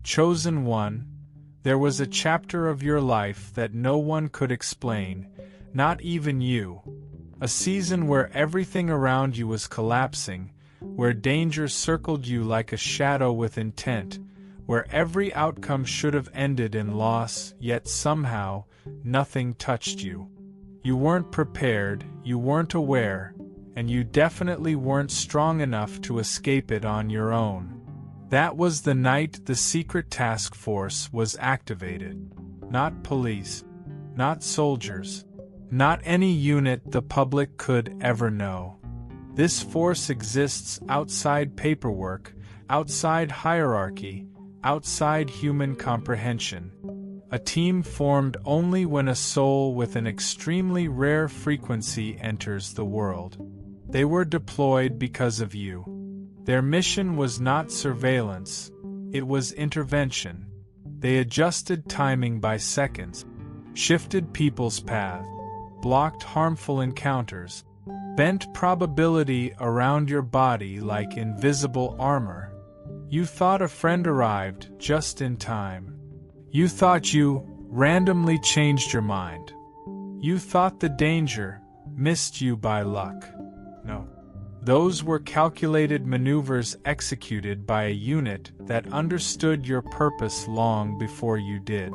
Chosen one, there was a chapter of your life that no one could explain, not even you. A season where everything around you was collapsing, where danger circled you like a shadow with intent, where every outcome should have ended in loss, yet somehow, nothing touched you. You weren't prepared, you weren't aware, and you definitely weren't strong enough to escape it on your own. That was the night the secret task force was activated. Not police, not soldiers, not any unit the public could ever know. This force exists outside paperwork, outside hierarchy, outside human comprehension. A team formed only when a soul with an extremely rare frequency enters the world. They were deployed because of you. Their mission was not surveillance, it was intervention. They adjusted timing by seconds, shifted people's path, blocked harmful encounters, bent probability around your body like invisible armor. You thought a friend arrived just in time. You thought you randomly changed your mind. You thought the danger missed you by luck. No. Those were calculated maneuvers executed by a unit that understood your purpose long before you did.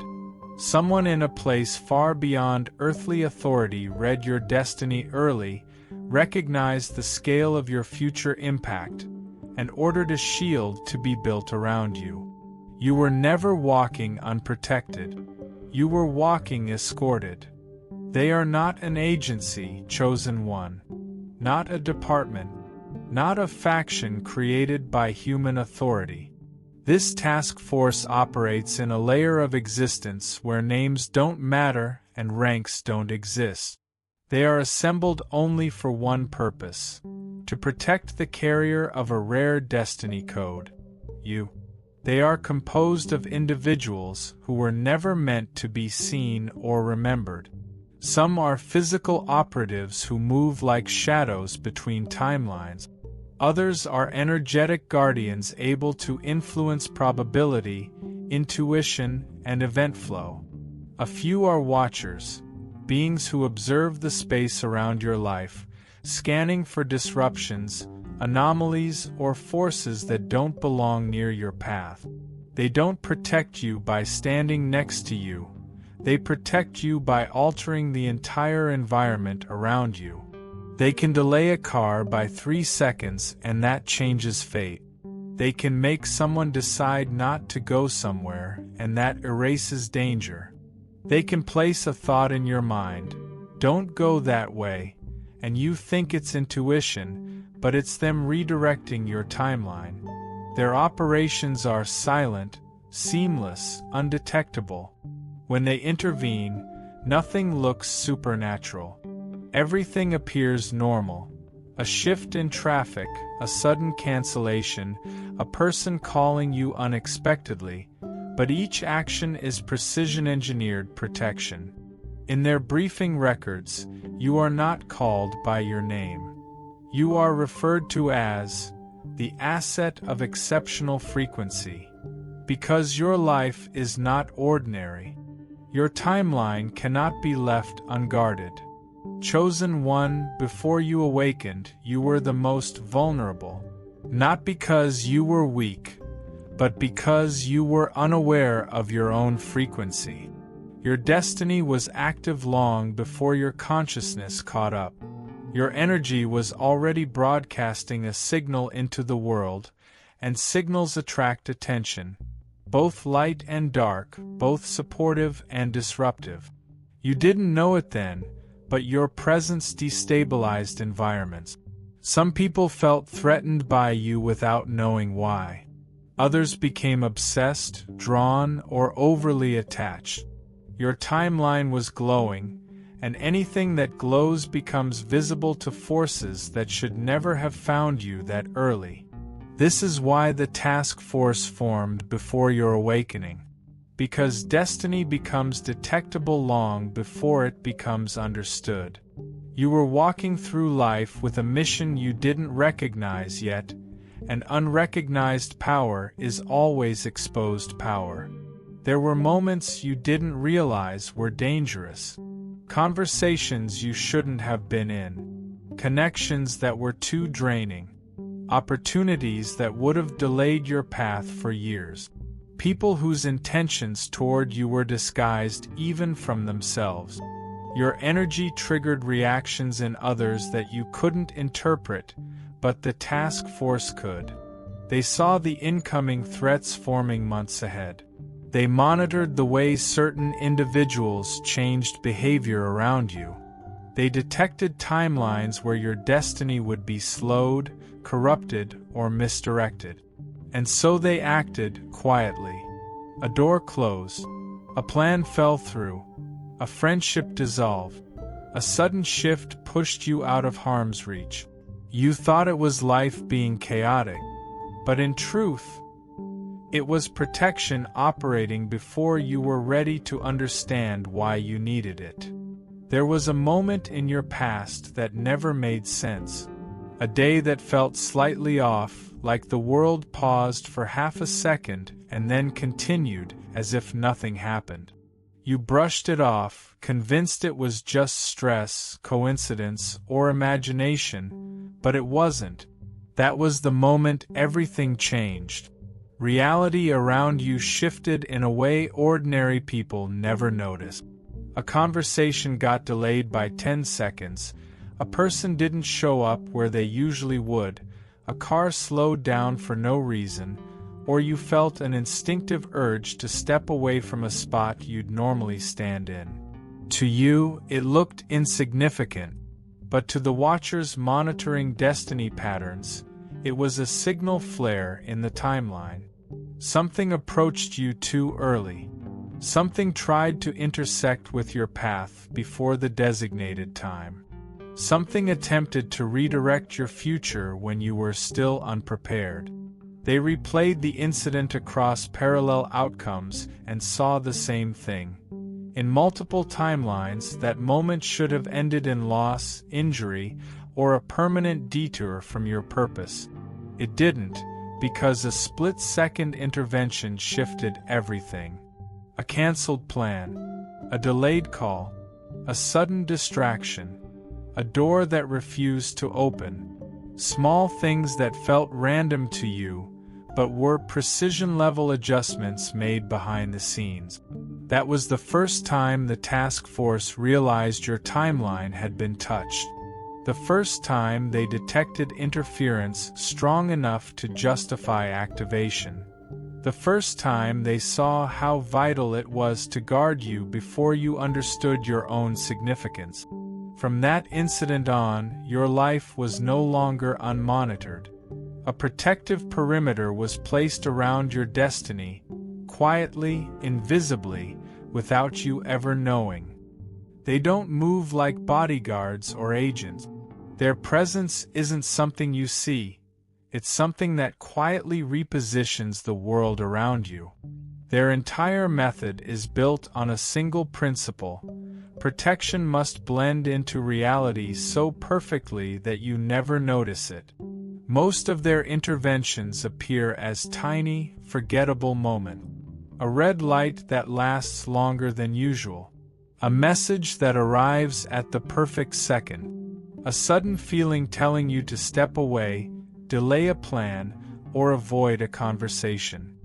Someone in a place far beyond earthly authority read your destiny early, recognized the scale of your future impact, and ordered a shield to be built around you. You were never walking unprotected. You were walking escorted. They are not an agency, chosen one. Not a department. Not a faction created by human authority. This task force operates in a layer of existence where names don't matter and ranks don't exist. They are assembled only for one purpose: to protect the carrier of a rare destiny code, you. They are composed of individuals who were never meant to be seen or remembered. Some are physical operatives who move like shadows between timelines. Others are energetic guardians able to influence probability, intuition, and event flow. A few are watchers, beings who observe the space around your life, scanning for disruptions, anomalies, or forces that don't belong near your path. They don't protect you by standing next to you. They protect you by altering the entire environment around you. They can delay a car by 3 seconds and that changes fate. They can make someone decide not to go somewhere and that erases danger. They can place a thought in your mind, "Don't go that way," and you think it's intuition, but it's them redirecting your timeline. Their operations are silent, seamless, undetectable. When they intervene, nothing looks supernatural. Everything appears normal. A shift in traffic, a sudden cancellation, a person calling you unexpectedly, but each action is precision-engineered protection. In their briefing records, you are not called by your name. You are referred to as the asset of exceptional frequency. Because your life is not ordinary. Your timeline cannot be left unguarded. Chosen one, before you awakened, you were the most vulnerable. Not because you were weak, but because you were unaware of your own frequency. Your destiny was active long before your consciousness caught up. Your energy was already broadcasting a signal into the world, and signals attract attention. Both light and dark, both supportive and disruptive. You didn't know it then, but your presence destabilized environments. Some people felt threatened by you without knowing why. Others became obsessed, drawn, or overly attached. Your timeline was glowing, and anything that glows becomes visible to forces that should never have found you that early. This is why the task force formed before your awakening. Because destiny becomes detectable long before it becomes understood. You were walking through life with a mission you didn't recognize yet, and unrecognized power is always exposed power. There were moments you didn't realize were dangerous. Conversations you shouldn't have been in. Connections that were too draining. Opportunities that would have delayed your path for years. People whose intentions toward you were disguised even from themselves. Your energy triggered reactions in others that you couldn't interpret, but the task force could. They saw the incoming threats forming months ahead. They monitored the way certain individuals changed behavior around you. They detected timelines where your destiny would be slowed, corrupted, or misdirected. And so they acted quietly. A door closed. A plan fell through. A friendship dissolved. A sudden shift pushed you out of harm's reach. You thought it was life being chaotic, but in truth, it was protection operating before you were ready to understand why you needed it. There was a moment in your past that never made sense. A day that felt slightly off, like the world paused for half a second and then continued as if nothing happened. You brushed it off, convinced it was just stress, coincidence, or imagination, but it wasn't. That was the moment everything changed. Reality around you shifted in a way ordinary people never noticed. A conversation got delayed by 10 seconds, a person didn't show up where they usually would, a car slowed down for no reason, or you felt an instinctive urge to step away from a spot you'd normally stand in. To you, it looked insignificant, but to the watchers monitoring destiny patterns, it was a signal flare in the timeline. Something approached you too early. Something tried to intersect with your path before the designated time. Something attempted to redirect your future when you were still unprepared. They replayed the incident across parallel outcomes and saw the same thing. In multiple timelines, that moment should have ended in loss, injury, or a permanent detour from your purpose. It didn't, because a split-second intervention shifted everything. A canceled plan, a delayed call, a sudden distraction, a door that refused to open. Small things that felt random to you, but were precision-level adjustments made behind the scenes. That was the first time the task force realized your timeline had been touched. The first time they detected interference strong enough to justify activation. The first time they saw how vital it was to guard you before you understood your own significance. From that incident on, your life was no longer unmonitored. A protective perimeter was placed around your destiny, quietly, invisibly, without you ever knowing. They don't move like bodyguards or agents. Their presence isn't something you see. It's something that quietly repositions the world around you. Their entire method is built on a single principle. Protection must blend into reality so perfectly that you never notice it. Most of their interventions appear as tiny, forgettable moments. A red light that lasts longer than usual. A message that arrives at the perfect second. A sudden feeling telling you to step away, delay a plan, or avoid a conversation.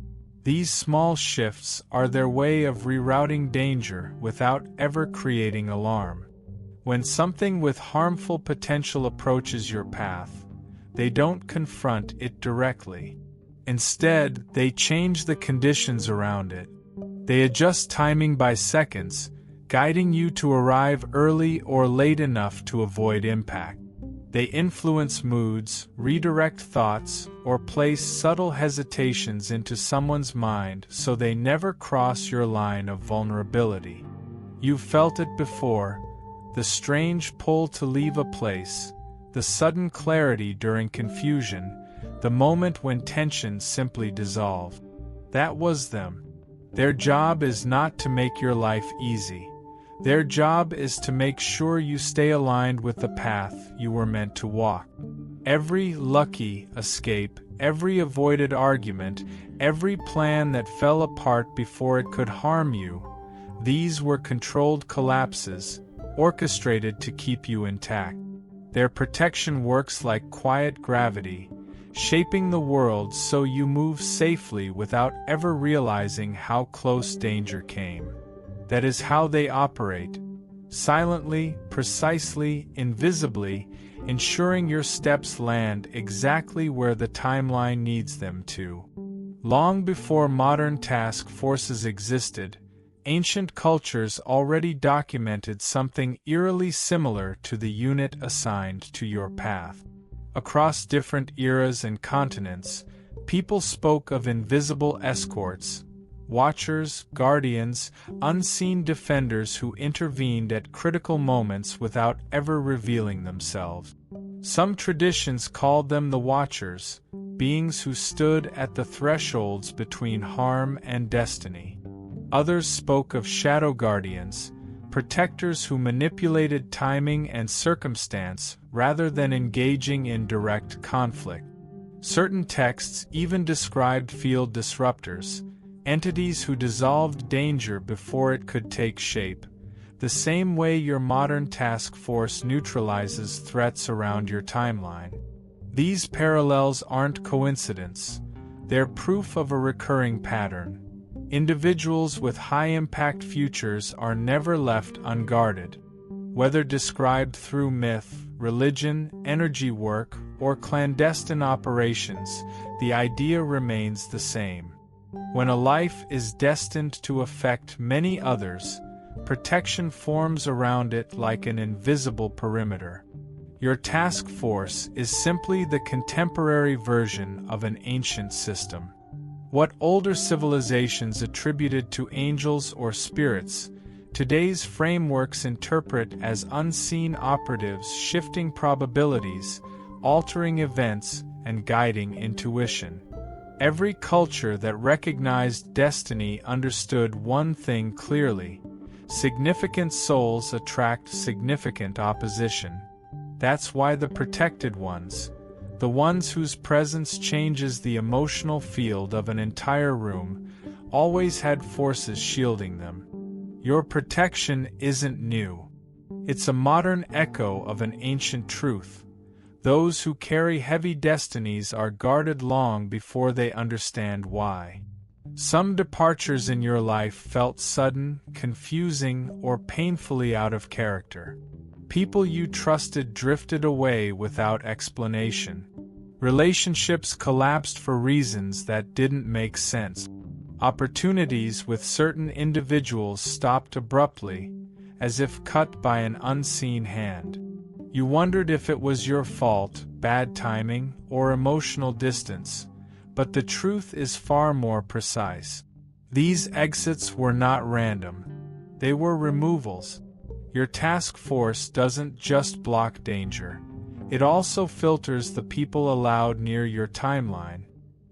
These small shifts are their way of rerouting danger without ever creating alarm. When something with harmful potential approaches your path, they don't confront it directly. Instead, they change the conditions around it. They adjust timing by seconds, guiding you to arrive early or late enough to avoid impact. They influence moods, redirect thoughts, or place subtle hesitations into someone's mind so they never cross your line of vulnerability. You've felt it before, the strange pull to leave a place, the sudden clarity during confusion, the moment when tensions simply dissolve. That was them. Their job is not to make your life easy. Their job is to make sure you stay aligned with the path you were meant to walk. Every lucky escape, every avoided argument, every plan that fell apart before it could harm you, these were controlled collapses, orchestrated to keep you intact. Their protection works like quiet gravity, shaping the world so you move safely without ever realizing how close danger came. That is how they operate. Silently, precisely, invisibly, ensuring your steps land exactly where the timeline needs them to. Long before modern task forces existed, ancient cultures already documented something eerily similar to the unit assigned to your path. Across different eras and continents, people spoke of invisible escorts, watchers, guardians, unseen defenders who intervened at critical moments without ever revealing themselves. Some traditions called them the Watchers, beings who stood at the thresholds between harm and destiny. Others spoke of shadow guardians, protectors who manipulated timing and circumstance rather than engaging in direct conflict. Certain texts even described field disruptors, entities who dissolved danger before it could take shape, the same way your modern task force neutralizes threats around your timeline. These parallels aren't coincidence, they're proof of a recurring pattern. Individuals with high-impact futures are never left unguarded. Whether described through myth, religion, energy work, or clandestine operations, the idea remains the same. When a life is destined to affect many others, protection forms around it like an invisible perimeter. Your task force is simply the contemporary version of an ancient system. What older civilizations attributed to angels or spirits, today's frameworks interpret as unseen operatives shifting probabilities, altering events, and guiding intuition. Every culture that recognized destiny understood one thing clearly: significant souls attract significant opposition. That's why the protected ones, the ones whose presence changes the emotional field of an entire room, always had forces shielding them. Your protection isn't new. It's a modern echo of an ancient truth. Those who carry heavy destinies are guarded long before they understand why. Some departures in your life felt sudden, confusing, or painfully out of character. People you trusted drifted away without explanation. Relationships collapsed for reasons that didn't make sense. Opportunities with certain individuals stopped abruptly, as if cut by an unseen hand. You wondered if it was your fault, bad timing, or emotional distance, but the truth is far more precise. These exits were not random. They were removals. Your task force doesn't just block danger. It also filters the people allowed near your timeline.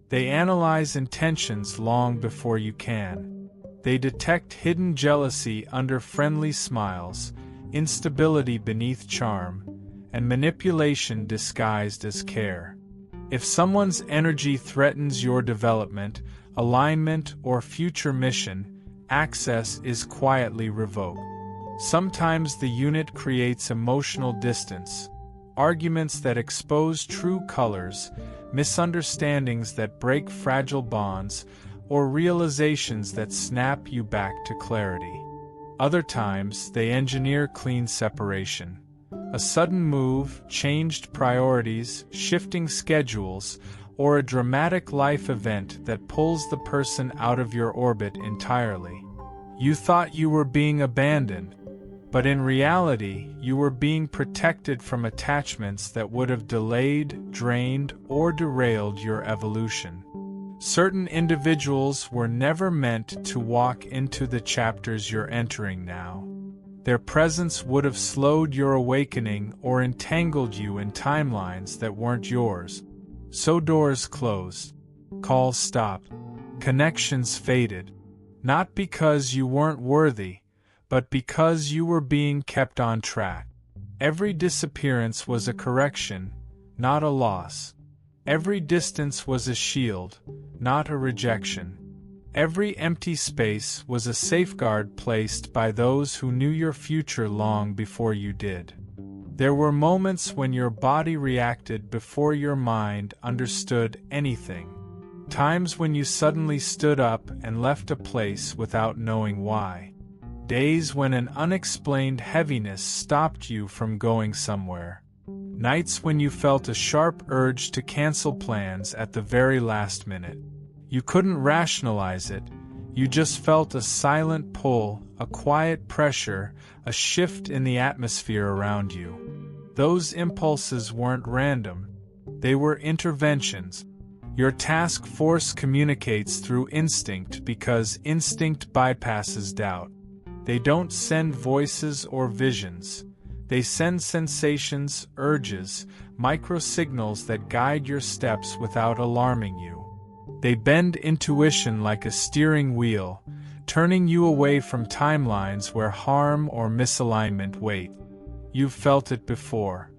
They analyze intentions long before you can. They detect hidden jealousy under friendly smiles, instability beneath charm, and manipulation disguised as care. If someone's energy threatens your development, alignment, or future mission, access is quietly revoked. Sometimes the unit creates emotional distance, arguments that expose true colors, misunderstandings that break fragile bonds, or realizations that snap you back to clarity. Other times, they engineer clean separation. A sudden move, changed priorities, shifting schedules, or a dramatic life event that pulls the person out of your orbit entirely. You thought you were being abandoned, but in reality, you were being protected from attachments that would have delayed, drained, or derailed your evolution. Certain individuals were never meant to walk into the chapters you're entering now. Their presence would have slowed your awakening or entangled you in timelines that weren't yours. So doors closed, calls stopped, connections faded, not because you weren't worthy, but because you were being kept on track. Every disappearance was a correction, not a loss. Every distance was a shield, not a rejection. Every empty space was a safeguard placed by those who knew your future long before you did. There were moments when your body reacted before your mind understood anything. Times when you suddenly stood up and left a place without knowing why. Days when an unexplained heaviness stopped you from going somewhere. Nights when you felt a sharp urge to cancel plans at the very last minute. You couldn't rationalize it, you just felt a silent pull, a quiet pressure, a shift in the atmosphere around you. Those impulses weren't random, they were interventions. Your task force communicates through instinct because instinct bypasses doubt. They don't send voices or visions. They send sensations, urges, microsignals that guide your steps without alarming you. They bend intuition like a steering wheel, turning you away from timelines where harm or misalignment wait. You've felt it before.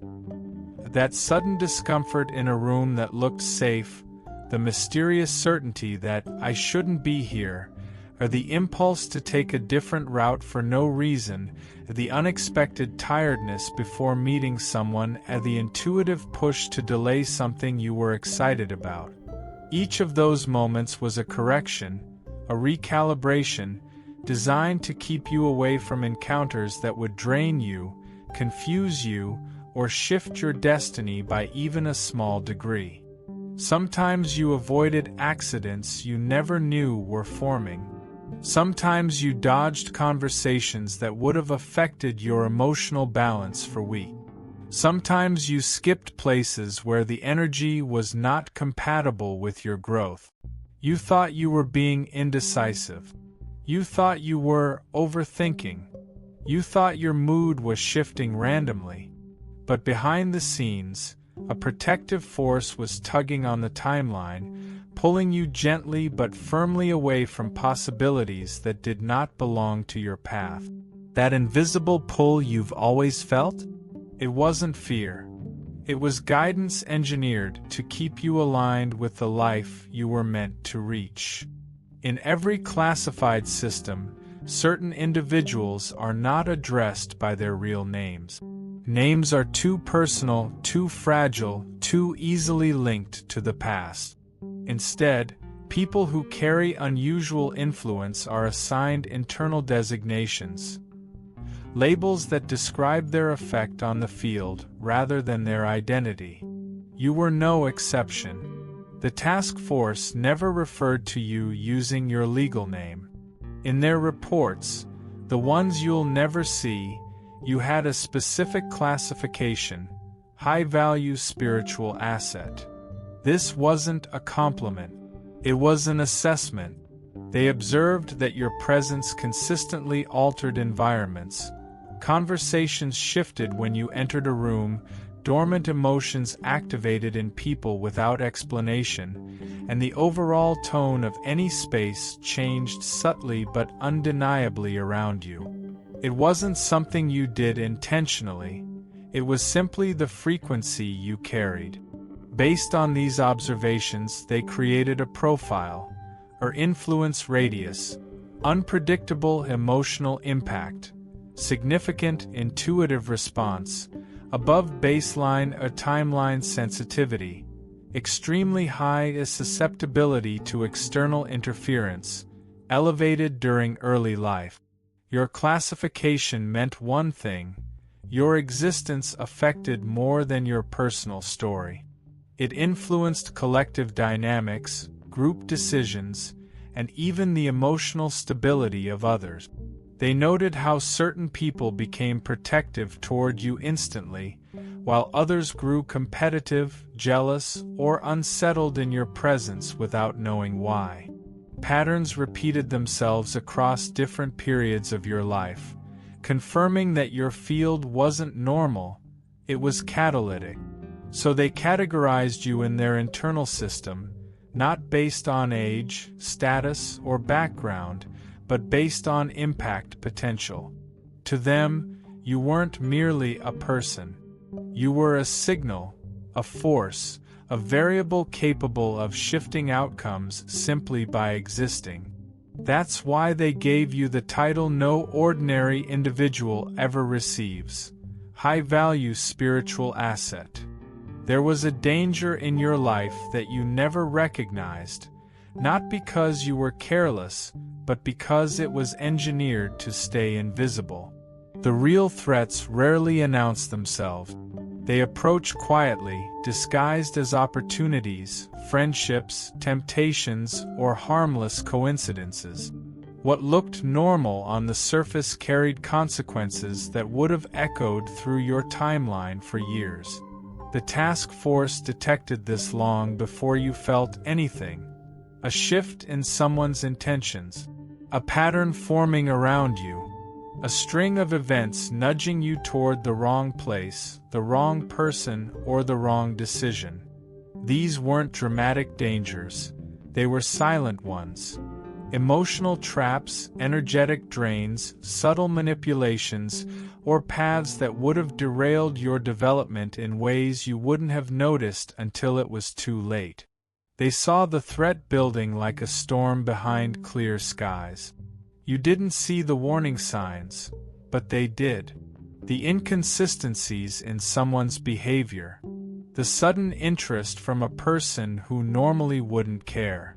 That sudden discomfort in a room that looked safe, the mysterious certainty that I shouldn't be here, or the impulse to take a different route for no reason, the unexpected tiredness before meeting someone, and the intuitive push to delay something you were excited about. Each of those moments was a correction, a recalibration, designed to keep you away from encounters that would drain you, confuse you, or shift your destiny by even a small degree. Sometimes you avoided accidents you never knew were forming. Sometimes you dodged conversations that would have affected your emotional balance for weeks. Sometimes you skipped places where the energy was not compatible with your growth. You thought you were being indecisive. You thought you were overthinking. You thought your mood was shifting randomly. But behind the scenes, a protective force was tugging on the timeline, pulling you gently but firmly away from possibilities that did not belong to your path. That invisible pull you've always felt? It wasn't fear. It was guidance engineered to keep you aligned with the life you were meant to reach. In every classified system, certain individuals are not addressed by their real names. Names are too personal, too fragile, too easily linked to the past. Instead, people who carry unusual influence are assigned internal designations. Labels that describe their effect on the field rather than their identity. You were no exception. The task force never referred to you using your legal name. In their reports, the ones you'll never see, you had a specific classification, high-value spiritual asset. This wasn't a compliment. It was an assessment. They observed that your presence consistently altered environments. Conversations shifted when you entered a room, dormant emotions activated in people without explanation, and the overall tone of any space changed subtly but undeniably around you. It wasn't something you did intentionally. It was simply the frequency you carried. Based on these observations, they created a profile, or influence radius, unpredictable emotional impact, significant intuitive response, above baseline or timeline sensitivity, extremely high susceptibility to external interference, elevated during early life. Your classification meant one thing: your existence affected more than your personal story. It influenced collective dynamics, group decisions, and even the emotional stability of others. They noted how certain people became protective toward you instantly, while others grew competitive, jealous, or unsettled in your presence without knowing why. Patterns repeated themselves across different periods of your life, confirming that your field wasn't normal, it was catalytic. So they categorized you in their internal system, not based on age, status, or background, but based on impact potential. To them, you weren't merely a person. You were a signal, a force, a variable capable of shifting outcomes simply by existing. That's why they gave you the title no ordinary individual ever receives, high-value spiritual asset. There was a danger in your life that you never recognized, not because you were careless, but because it was engineered to stay invisible. The real threats rarely announce themselves. They approach quietly, disguised as opportunities, friendships, temptations, or harmless coincidences. What looked normal on the surface carried consequences that would have echoed through your timeline for years. The task force detected this long before you felt anything. A shift in someone's intentions, a pattern forming around you, a string of events nudging you toward the wrong place, the wrong person, or the wrong decision. These weren't dramatic dangers, they were silent ones. Emotional traps, energetic drains, subtle manipulations, or paths that would have derailed your development in ways you wouldn't have noticed until it was too late. They saw the threat building like a storm behind clear skies. You didn't see the warning signs, but they did. The inconsistencies in someone's behavior. The sudden interest from a person who normally wouldn't care.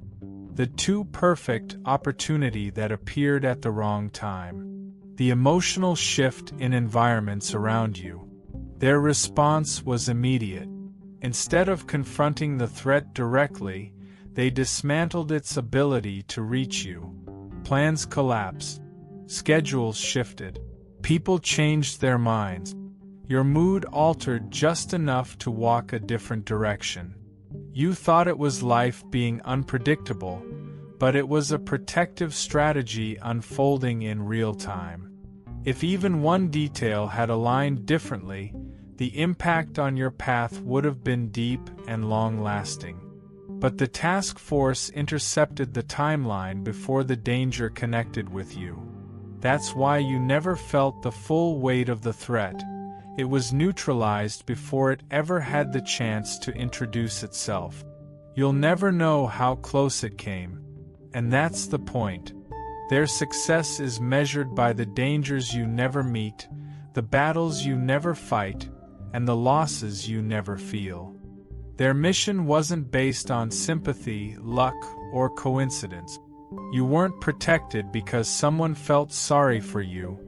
The too perfect opportunity that appeared at the wrong time. The emotional shift in environments around you. Their response was immediate. Instead of confronting the threat directly, they dismantled its ability to reach you. Plans collapsed. Schedules shifted. People changed their minds. Your mood altered just enough to walk a different direction. You thought it was life being unpredictable, but it was a protective strategy unfolding in real time. If even one detail had aligned differently, the impact on your path would have been deep and long-lasting. But the task force intercepted the timeline before the danger connected with you. That's why you never felt the full weight of the threat. It was neutralized before it ever had the chance to introduce itself. You'll never know how close it came. And that's the point. Their success is measured by the dangers you never meet, the battles you never fight, and the losses you never feel. Their mission wasn't based on sympathy, luck, or coincidence. You weren't protected because someone felt sorry for you.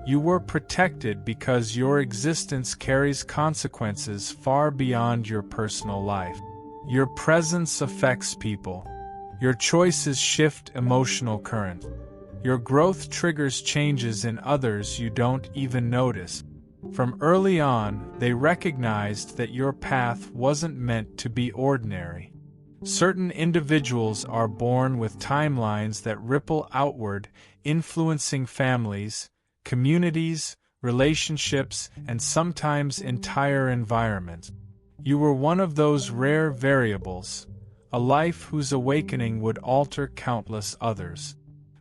You were protected because your existence carries consequences far beyond your personal life. Your presence affects people. Your choices shift emotional currents. Your growth triggers changes in others you don't even notice. From early on, they recognized that your path wasn't meant to be ordinary. Certain individuals are born with timelines that ripple outward, influencing families, communities, relationships, and sometimes entire environments. You were one of those rare variables, a life whose awakening would alter countless others.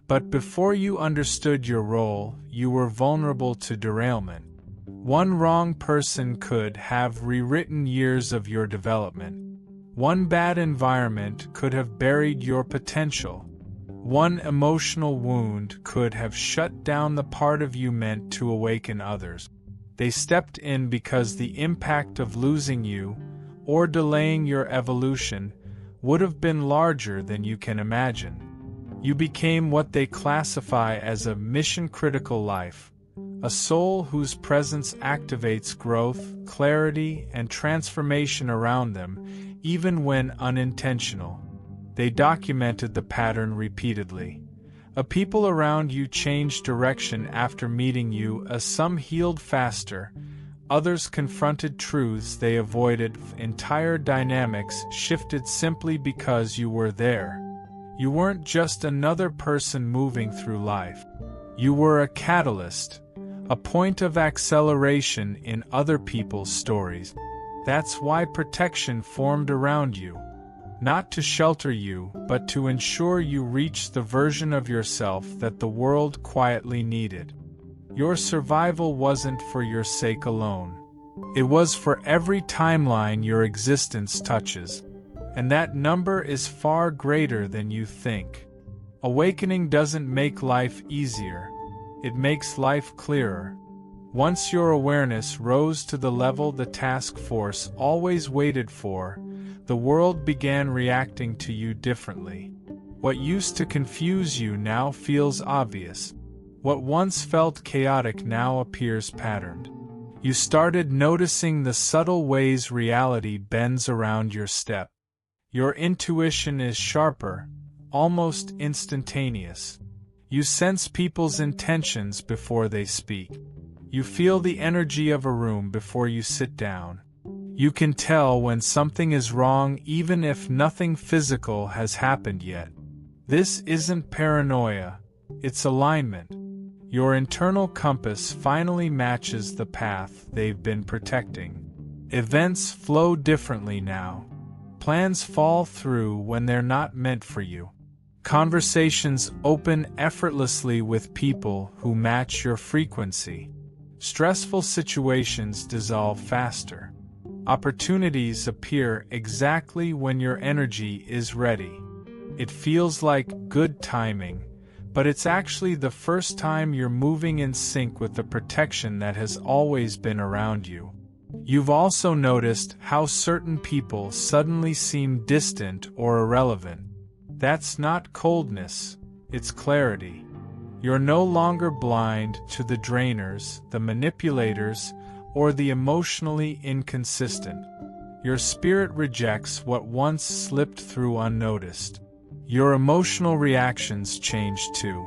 But before you understood your role, you were vulnerable to derailment. One wrong person could have rewritten years of your development. One bad environment could have buried your potential. One emotional wound could have shut down the part of you meant to awaken others. They stepped in because the impact of losing you, or delaying your evolution, would have been larger than you can imagine. You became what they classify as a mission-critical life. A soul whose presence activates growth, clarity, and transformation around them, even when unintentional. They documented the pattern repeatedly. A people around you changed direction after meeting you as some healed faster, others confronted truths they avoided, entire dynamics shifted simply because you were there. You weren't just another person moving through life. You were a catalyst. A point of acceleration in other people's stories. That's why protection formed around you. Not to shelter you, but to ensure you reach the version of yourself that the world quietly needed. Your survival wasn't for your sake alone. It was for every timeline your existence touches. And that number is far greater than you think. Awakening doesn't make life easier. It makes life clearer. Once your awareness rose to the level the task force always waited for, the world began reacting to you differently. What used to confuse you now feels obvious. What once felt chaotic now appears patterned. You started noticing the subtle ways reality bends around your step. Your intuition is sharper, almost instantaneous. You sense people's intentions before they speak. You feel the energy of a room before you sit down. You can tell when something is wrong even if nothing physical has happened yet. This isn't paranoia, it's alignment. Your internal compass finally matches the path they've been protecting. Events flow differently now. Plans fall through when they're not meant for you. Conversations open effortlessly with people who match your frequency. Stressful situations dissolve faster. Opportunities appear exactly when your energy is ready. It feels like good timing, but it's actually the first time you're moving in sync with the protection that has always been around you. You've also noticed how certain people suddenly seem distant or irrelevant. That's not coldness, it's clarity. You're no longer blind to the drainers, the manipulators, or the emotionally inconsistent. Your spirit rejects what once slipped through unnoticed. Your emotional reactions change too.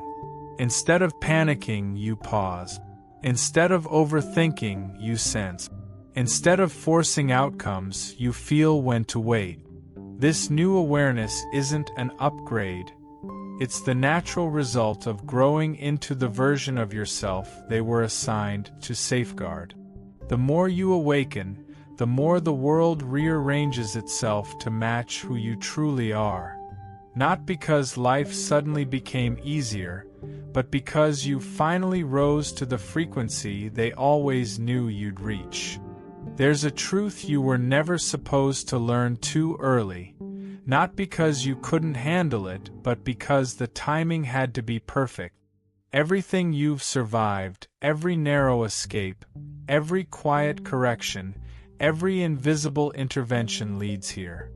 Instead of panicking, you pause. Instead of overthinking, you sense. Instead of forcing outcomes, you feel when to wait. This new awareness isn't an upgrade. It's the natural result of growing into the version of yourself they were assigned to safeguard. The more you awaken, the more the world rearranges itself to match who you truly are. Not because life suddenly became easier, but because you finally rose to the frequency they always knew you'd reach. There's a truth you were never supposed to learn too early, not because you couldn't handle it, but because the timing had to be perfect. Everything you've survived, every narrow escape, every quiet correction, every invisible intervention leads here.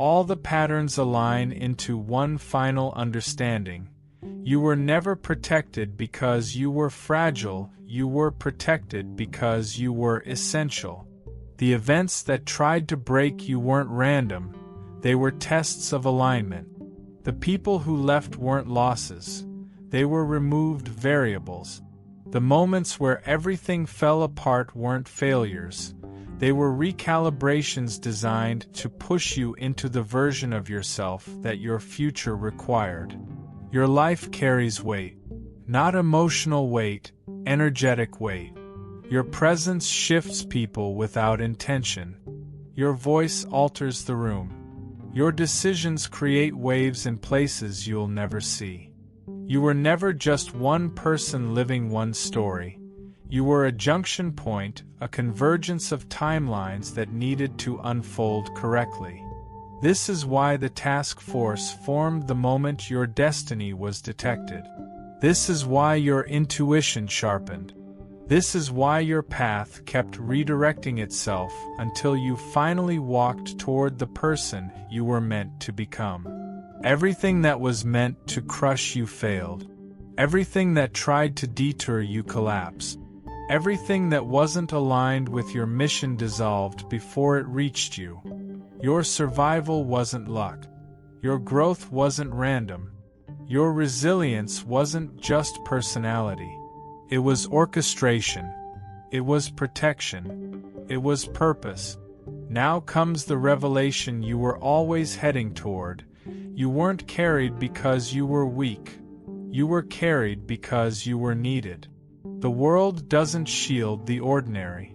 All the patterns align into one final understanding. You were never protected because you were fragile, you were protected because you were essential. The events that tried to break you weren't random, they were tests of alignment. The people who left weren't losses, they were removed variables. The moments where everything fell apart weren't failures, they were recalibrations designed to push you into the version of yourself that your future required. Your life carries weight, not emotional weight, energetic weight. Your presence shifts people without intention. Your voice alters the room. Your decisions create waves in places you'll never see. You were never just one person living one story. You were a junction point, a convergence of timelines that needed to unfold correctly. This is why the task force formed the moment your destiny was detected. This is why your intuition sharpened. This is why your path kept redirecting itself until you finally walked toward the person you were meant to become. Everything that was meant to crush you failed. Everything that tried to detour you collapsed. Everything that wasn't aligned with your mission dissolved before it reached you. Your survival wasn't luck. Your growth wasn't random. Your resilience wasn't just personality. It was orchestration. It was protection. It was purpose. Now comes the revelation you were always heading toward. You weren't carried because you were weak. You were carried because you were needed. The world doesn't shield the ordinary.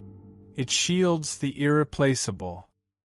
It shields the irreplaceable.